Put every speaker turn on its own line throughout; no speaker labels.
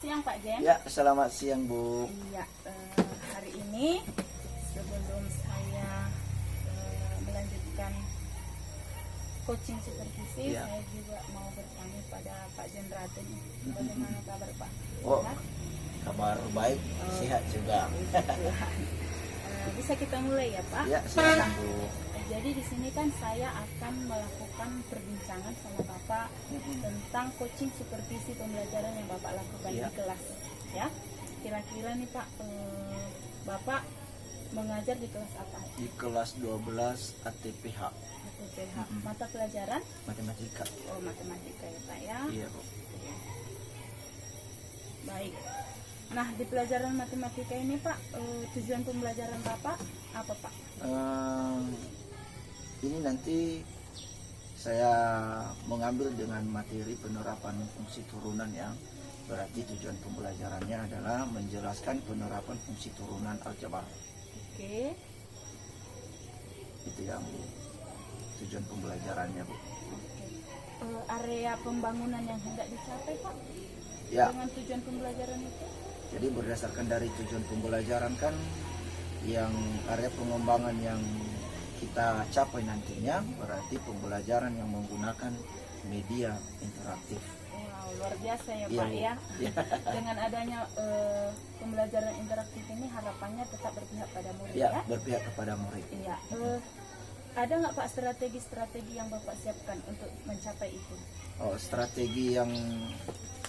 Siang Pak Jen.
Ya, selamat siang Bu.
Iya, hari ini sebelum saya melanjutkan coaching supervisi,
Ya.
saya juga mau bertanya pada Pak Jen Raden. Bagaimana kabar Pak?
Oh,
Sehat?
kabar baik, sehat juga.
Bisa kita mulai ya Pak?
Ya, silakan Bu.
Jadi di sini kan saya akan melakukan perbincangan sama Bapak tentang coaching supervisi pembelajaran yang Bapak lakukan di kelas, ya. Kira-kira nih Pak, Bapak mengajar di kelas apa?
Di kelas 12 ATPH.
ATPH. Mata pelajaran?
Matematika.
Oh, matematika ya Pak ya.
Iya Bu.
Baik. Nah, di pelajaran matematika ini Pak, tujuan pembelajaran Bapak apa Pak?
Ini nanti saya mengambil dengan materi penerapan fungsi turunan yang berarti tujuan pembelajarannya adalah menjelaskan penerapan fungsi turunan aljabar.
Oke.
Itu yang tujuan pembelajarannya Bu.
Oke. Area pembangunan yang hendak dicapai Pak?
Ya.
Dengan tujuan pembelajaran itu?
Jadi berdasarkan dari tujuan pembelajaran kan yang area pengembangan yang kita capai nantinya berarti pembelajaran yang menggunakan media interaktif.
Wow, luar biasa ya
Iya,
Pak
Bu.
ya.
Ya.
Dengan adanya pembelajaran interaktif ini harapannya tetap berpihak pada murid
Ya,
ya.
berpihak kepada murid.
Iya. Ada nggak Pak strategi-strategi yang Bapak siapkan untuk mencapai itu?
Oh, strategi yang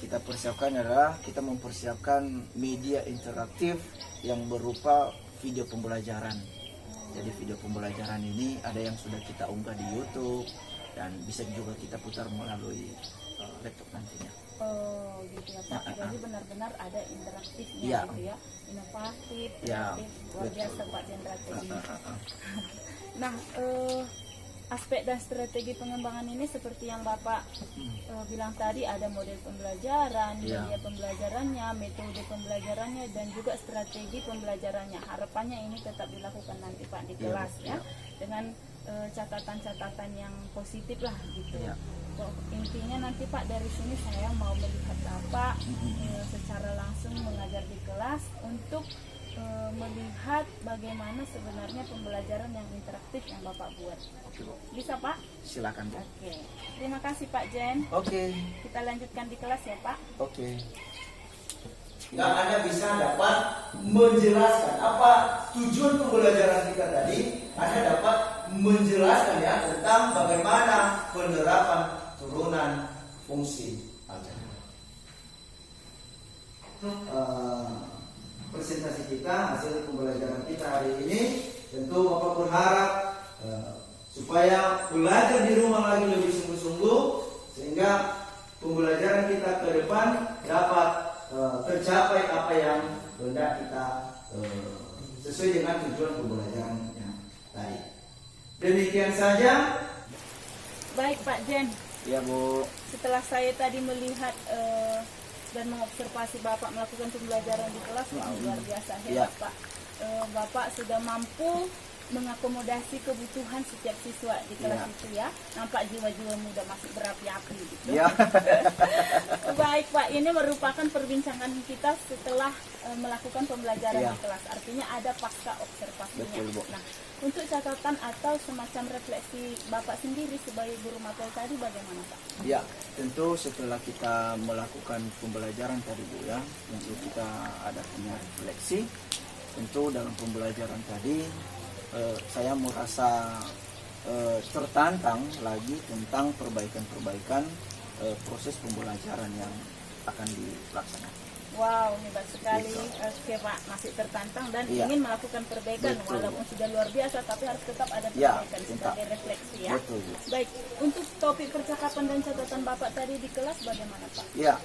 kita persiapkan adalah kita mempersiapkan media interaktif yang berupa video pembelajaran. Jadi video pembelajaran ini ada yang sudah kita unggah di YouTube dan bisa juga kita putar melalui laptop nantinya.
Oh gitu ya Pak. Jadi benar-benar ada interaktifnya
Ya.
gitu ya, inovatif,
Ya,
kreatif, luar
betul.
biasa Pak Jenderal ini. Nah, aspek dan strategi pengembangan ini seperti yang Bapak bilang tadi, ada model pembelajaran,
Ya.
media pembelajarannya, metode pembelajarannya, dan juga strategi pembelajarannya. Harapannya ini tetap dilakukan nanti Pak di
Ya,
kelas ya,
ya.
dengan catatan-catatan yang positif lah gitu.
Ya.
Intinya nanti Pak dari sini saya mau melihat Bapak secara langsung mengajar di kelas untuk melihat bagaimana sebenarnya pembelajaran yang interaktif yang Bapak buat.
Oke, Bu.
Bisa Pak?
Silakan Bu.
Oke. Terima kasih Pak Jen.
Oke.
Kita lanjutkan di kelas ya Pak.
Oke.
Nah, Anda bisa dapat menjelaskan apa tujuan pembelajaran kita tadi. Anda dapat menjelaskan ya tentang bagaimana penerapan turunan fungsi aljabar. Presentasi kita, hasil pembelajaran kita hari ini, tentu Bapak berharap supaya belajar di rumah lagi lebih sungguh-sungguh sehingga pembelajaran kita ke depan dapat tercapai apa yang hendak kita sesuai dengan tujuan pembelajaran yang tadi. Demikian saja.
Baik Pak Jen.
Ya Bu.
Setelah saya tadi melihat dan mengobservasi Bapak melakukan pembelajaran di kelas, wah, luar biasa hebat
Ya.
Pak. Bapak sudah mampu mengakomodasi kebutuhan setiap siswa di kelas
Ya.
itu ya. Nampak jiwa-jiwa muda masih berapi-api gitu.
Ya.
Baik Pak, ini merupakan perbincangan kita setelah melakukan pembelajaran
Ya.
di kelas. Artinya ada pasca observasinya.
Betul, Bu.
Nah, untuk catatan atau semacam refleksi Bapak sendiri sebagai guru materi tadi bagaimana Pak?
Ya, tentu setelah kita melakukan pembelajaran tadi Bu ya, tentu kita ada punya refleksi. Tentu dalam pembelajaran tadi saya merasa tertantang lagi tentang perbaikan-perbaikan proses pembelajaran yang akan dilaksanakan.
Wow, hebat sekali.
Gitu.
Oke Pak, masih tertantang dan
Iya.
ingin melakukan perbaikan.
Betul.
Walaupun sudah luar biasa, tapi harus tetap ada
Ya,
perbaikan
tetap.
sebagai refleksi ya.
Betul Bu.
Baik, untuk topik percakapan dan catatan Bapak tadi di kelas bagaimana Pak?
Ya,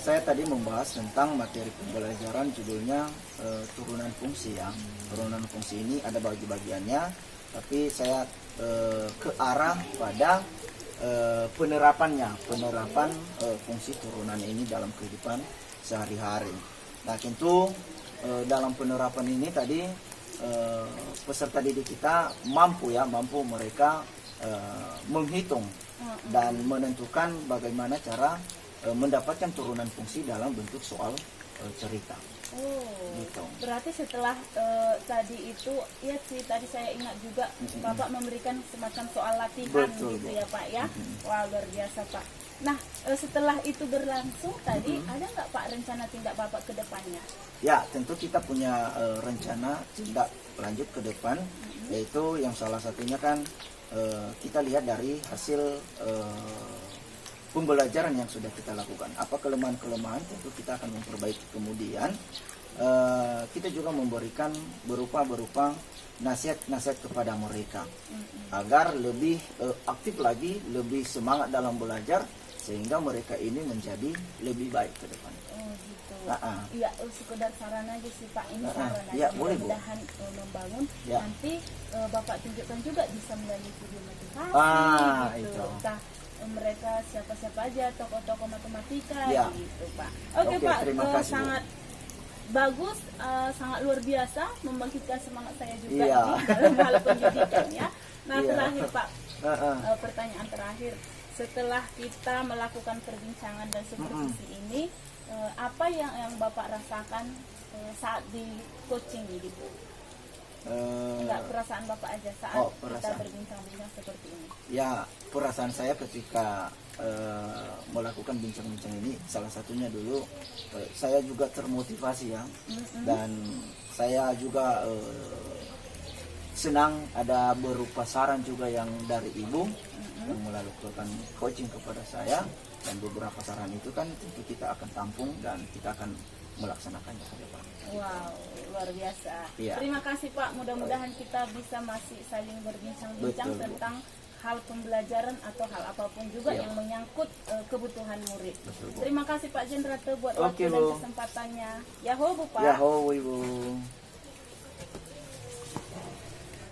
saya tadi membahas tentang materi pembelajaran judulnya turunan fungsi ya. Turunan fungsi ini ada bagi-bagiannya, tapi saya ke arah pada penerapan fungsi turunan ini dalam kehidupan sehari-hari. Nah, tentu dalam penerapan ini tadi peserta didik kita mampu mereka menghitung dan menentukan bagaimana cara mendapatkan turunan fungsi dalam bentuk soal cerita.
Oh,
Gitu.
berarti setelah tadi itu, ya sih tadi saya ingat juga Bapak memberikan semacam soal latihan
Betul,
gitu
Bu.
ya Pak ya. Wah luar biasa Pak. Nah setelah itu berlangsung tadi ada nggak Pak rencana tindak Bapak ke depannya?
Ya, tentu kita punya rencana tindak lanjut ke depan, yaitu yang salah satunya kan kita lihat dari hasil pembelajaran yang sudah kita lakukan. Apa kelemahan-kelemahan, tentu kita akan memperbaiki. Kemudian kita juga memberikan berupa nasihat-nasihat kepada mereka agar lebih aktif lagi, lebih semangat dalam belajar, sehingga mereka ini menjadi lebih baik ke depan.
Oh gitu.
Iya.
Iya, sekedar saran aja sih Pak. Ini
Ah,
saran aja.
iya, boleh, Bu.
Mudah-mudahan membangun.
Ya.
Nanti Bapak tunjukkan juga bisa melalui video motivasi gitu.
Itu.
Entah mereka siapa-siapa aja, tokoh-tokoh matematika
Ya.
gitu Pak. Oke
Oke,
Pak,
terima kasih, Bu.
sangat bagus, sangat luar biasa, membangkitkan semangat saya juga
Iya.
nih dalam hal pendidikan ya. Nah
Iya.
terakhir Pak,
Ah.
pertanyaan terakhir, setelah kita melakukan perbincangan dan supervisi ini, apa yang Bapak rasakan saat di coaching gitu? Enggak, perasaan Bapak aja saat kita
perasaan.
berbincang-bincang seperti ini.
Ya, perasaan saya ketika melakukan bincang-bincang ini, salah satunya dulu saya juga termotivasi ya, dan saya juga senang ada berupa saran juga yang dari Ibu yang melakukan coaching kepada saya, dan beberapa saran itu kan tentu kita akan tampung dan kita akan melaksanakannya ke depan.
Wow, luar biasa.
Iya.
Terima kasih Pak, mudah-mudahan kita bisa masih saling berbincang-bincang
Betul, Bu.
tentang hal pembelajaran atau hal apapun juga
Iya.
yang menyangkut kebutuhan murid.
Betul, Bu.
Terima kasih Pak Jendrate buat
Oke,
waktu dan
Bu.
kesempatannya. Yahoo Bu Pak.
Ya, ho, Ibu.